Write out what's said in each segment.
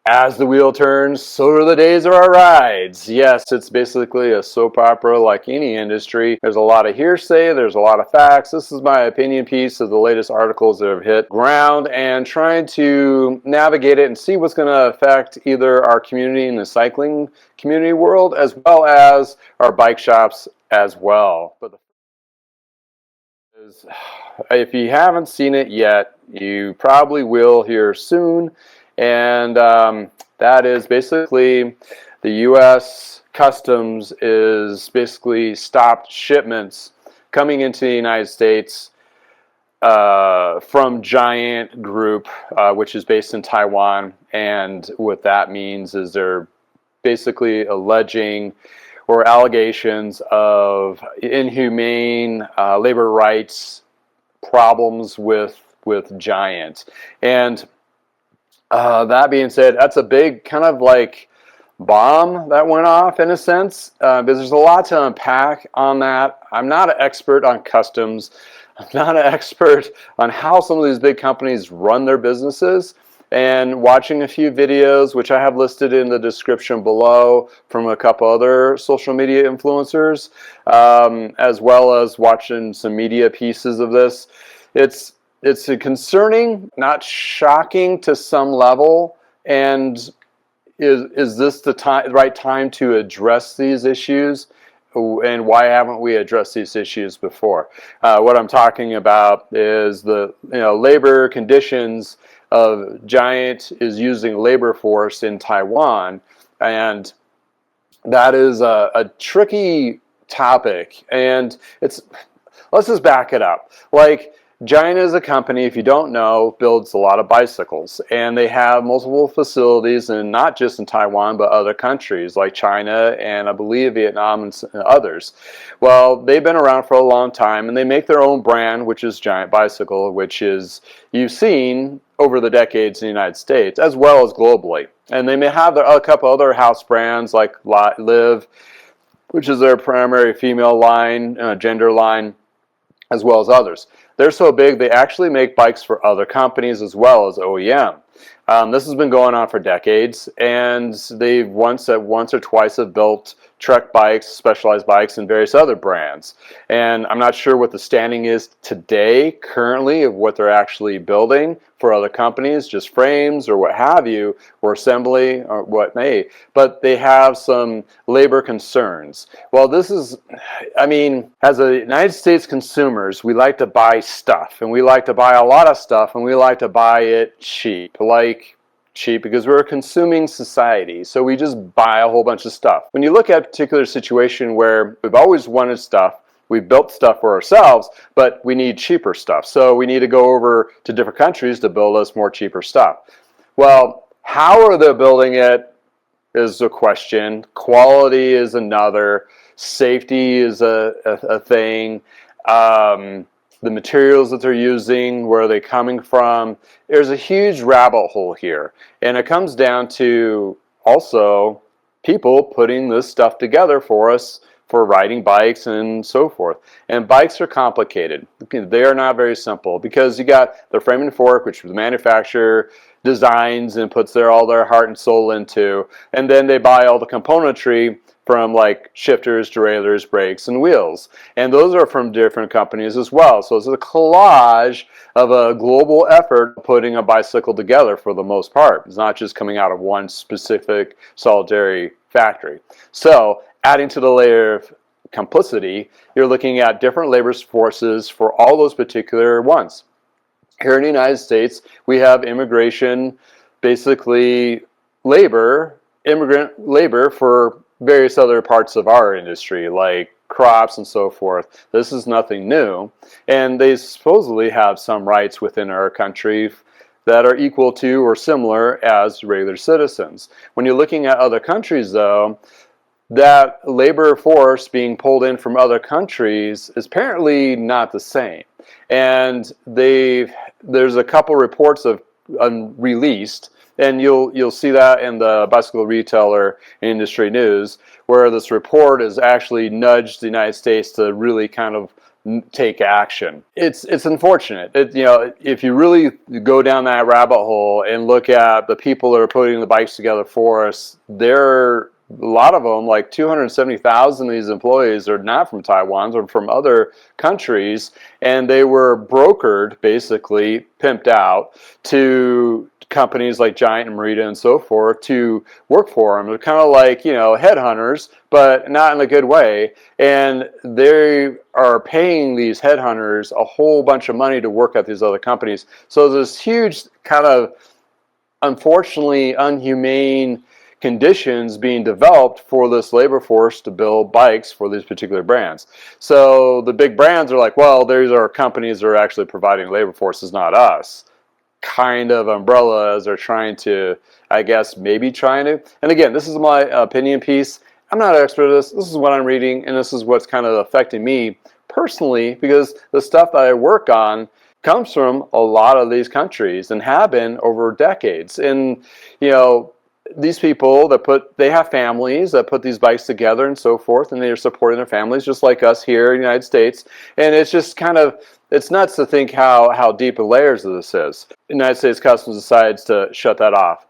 As the wheel turns, so do the days of our rides. Yes, it's basically a soap opera like any industry. There's a lot of hearsay, there's a lot of facts. This is my opinion piece of the latest articles that have hit ground and trying to navigate it and see what's going to affect either our community in the cycling community world as well as our bike shops as well. But if you haven't seen it yet, you probably will here soon. And that is basically the U.S. Customs is basically stopped shipments coming into the United States from Giant Group, which is based in Taiwan. And what that means is they're basically alleging or allegations of inhumane labor rights problems with Giant. And that being said, that's a big kind of like bomb that went off in a sense, because there's a lot to unpack on that. I'm not an expert on customs. I'm not an expert on how some of these big companies run their businesses. And watching a few videos, which I have listed in the description below from a couple other social media influencers, as well as watching some media pieces of this, it's concerning, not shocking to some level. And is this the right time to address these issues? And why haven't we addressed these issues before? What I'm talking about is the labor conditions of Giant is using labor force in Taiwan, and that is a tricky topic. And let's just back it up. Like, Giant is a company, if you don't know, builds a lot of bicycles, and they have multiple facilities, and not just in Taiwan, but other countries like China and I believe Vietnam and others. Well, they've been around for a long time, and they make their own brand, which is Giant Bicycle, which is you've seen over the decades in the United States as well as globally. And they may have a couple other house brands like Live, which is their primary female line, gender line, as well as others. They're so big, they actually make bikes for other companies as well as OEM. This has been going on for decades, and they've once or twice have built truck bikes, specialized bikes, and various other brands. And I'm not sure what the standing is today, currently, of what they're actually building for other companies, just frames or what have you, or assembly or what may. But they have some labor concerns. Well, this is, I mean, as a United States consumers, we like to buy stuff, and we like to buy a lot of stuff, and we like to buy it cheap. Like, cheap because we're a consuming society, so we just buy a whole bunch of stuff. When you look at a particular situation where we've always wanted stuff, we've built stuff for ourselves, but we need cheaper stuff, so we need to go over to different countries to build us more cheaper stuff. Well, how are they building it is a question. Quality is another. Safety is a thing. The materials that they're using, where are they coming from? There's a huge rabbit hole here. And it comes down to also people putting this stuff together for us for riding bikes and so forth. And bikes are complicated. They are not very simple because you got the frame and fork, which the manufacturer designs and puts all their heart and soul into. And then they buy all the componentry from like shifters, derailleurs, brakes, and wheels. And those are from different companies as well. So it's a collage of a global effort putting a bicycle together for the most part. It's not just coming out of one specific solitary factory. So adding to the layer of complicity, you're looking at different labor forces for all those particular ones. Here in the United States, we have immigration, basically immigrant labor for various other parts of our industry, like crops and so forth. This is nothing new, and they supposedly have some rights within our country that are equal to or similar as regular citizens. When you're looking at other countries, though, that labor force being pulled in from other countries is apparently not the same. And there's a couple reports of released, and you'll see that in the bicycle retailer industry news, where this report has actually nudged the United States to really kind of take action. It's unfortunate. If you really go down that rabbit hole and look at the people that are putting the bikes together for us, a lot of them, like 270,000 of these employees, are not from Taiwan, they're from other countries, and they were brokered, basically pimped out to companies like Giant and Merida and so forth to work for them. They're kind of like, headhunters, but not in a good way. And they are paying these headhunters a whole bunch of money to work at these other companies. So there's huge kind of, unfortunately, unhumane conditions being developed for this labor force to build bikes for these particular brands. So the big brands are like, well, these are companies that are actually providing labor forces, not us. Kind of umbrella as they're trying to, I guess, maybe trying to. And again, this is my opinion piece. I'm not an expert at this. This is what I'm reading, and this is what's kind of affecting me personally, because the stuff that I work on comes from a lot of these countries and have been over decades. And, these people they have families that put these bikes together and so forth, and they're supporting their families just like us here in the United States. And it's just kind of, it's nuts to think how deep the layers of this is. The United States Customs decides to shut that off.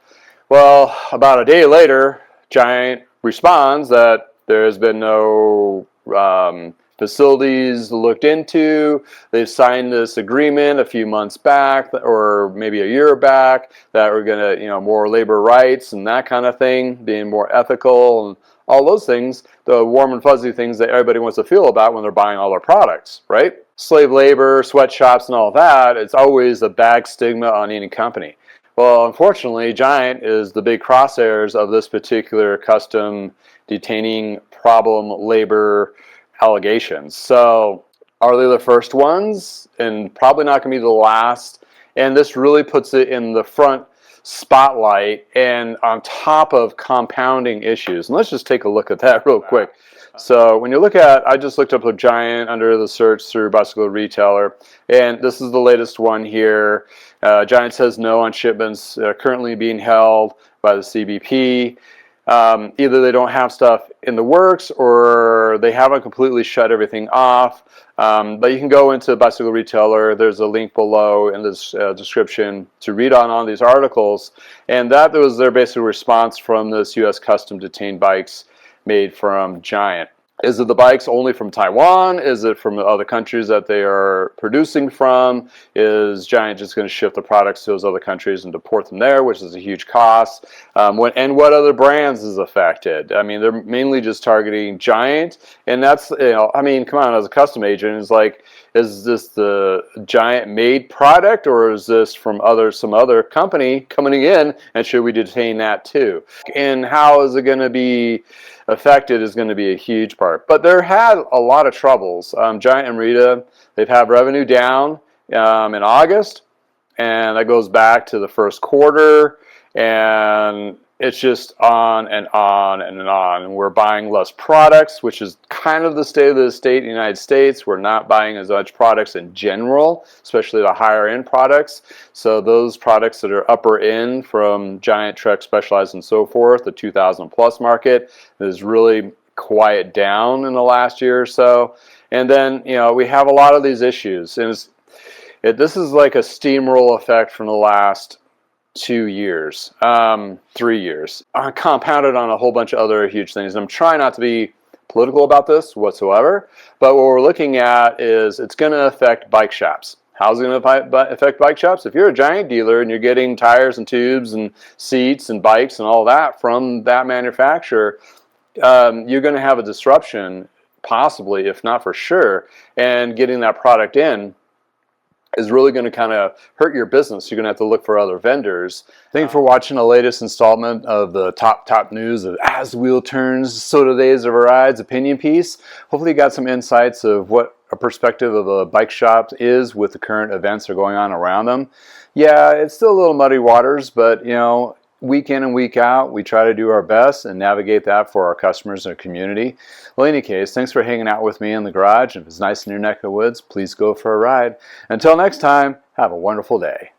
Well, about a day later, Giant responds that there has been no facilities looked into. They've signed this agreement a few months back, or maybe a year back, that we're going to, more labor rights and that kind of thing, being more ethical and all those things, the warm and fuzzy things that everybody wants to feel about when they're buying all their products, right? Slave labor, sweatshops, and all that, it's always a bad stigma on any company. Well, unfortunately, Giant is the big crosshairs of this particular custom detaining problem labor allegations. So are they the first ones? And probably not going to be the last. And this really puts it in the front spotlight and on top of compounding issues. And let's just take a look at that real quick. So when you look at, I just looked up a Giant under the search through Bicycle Retailer, and this is the latest one here. Giant says no on shipments currently being held by the CBP. Either they don't have stuff in the works or they haven't completely shut everything off. But you can go into Bicycle Retailer. There's a link below in this description to read on these articles. And that was their basic response from this U.S. custom detained bikes made from Giant. Is it the bikes only from Taiwan? Is it from the other countries that they are producing from? Is Giant just going to ship the products to those other countries and deport them there, which is a huge cost? And what other brands is affected? I mean, they're mainly just targeting Giant, and that's, I mean, come on, as a custom agent, it's like, is this the Giant made product, or is this from some other company coming in, and should we detain that too? And how is it going to be affected is going to be a huge part. But there had a lot of troubles. Giant and Merida, they've had revenue down in August, and that goes back to the first quarter, and it's just on and on and on. And we're buying less products, which is kind of the state of the state in the United States. We're not buying as much products in general, especially the higher end products. So those products that are upper end from Giant, Trek, Specialized, and so forth, the 2,000 plus market is really quiet down in the last year or so. And then, we have a lot of these issues. And this is like a steamroll effect from the last 2 years, 3 years, compounded on a whole bunch of other huge things. And I'm trying not to be political about this whatsoever, but what we're looking at is it's going to affect bike shops. How's it going to affect bike shops? If you're a Giant dealer and you're getting tires and tubes and seats and bikes and all that from that manufacturer, you're going to have a disruption, possibly, if not for sure, and getting that product in is really going to kind of hurt your business. You're going to have to look for other vendors. Thank you for watching the latest installment of the top news of As the Wheel Turns, So Do Days of Our Rides opinion piece. Hopefully you got some insights of what a perspective of a bike shop is with the current events that are going on around them. Yeah, it's still a little muddy waters, but week in and week out, we try to do our best and navigate that for our customers and our community. Well, in any case, thanks for hanging out with me in the garage. If it's nice in your neck of the woods, please go for a ride. Until next time, have a wonderful day.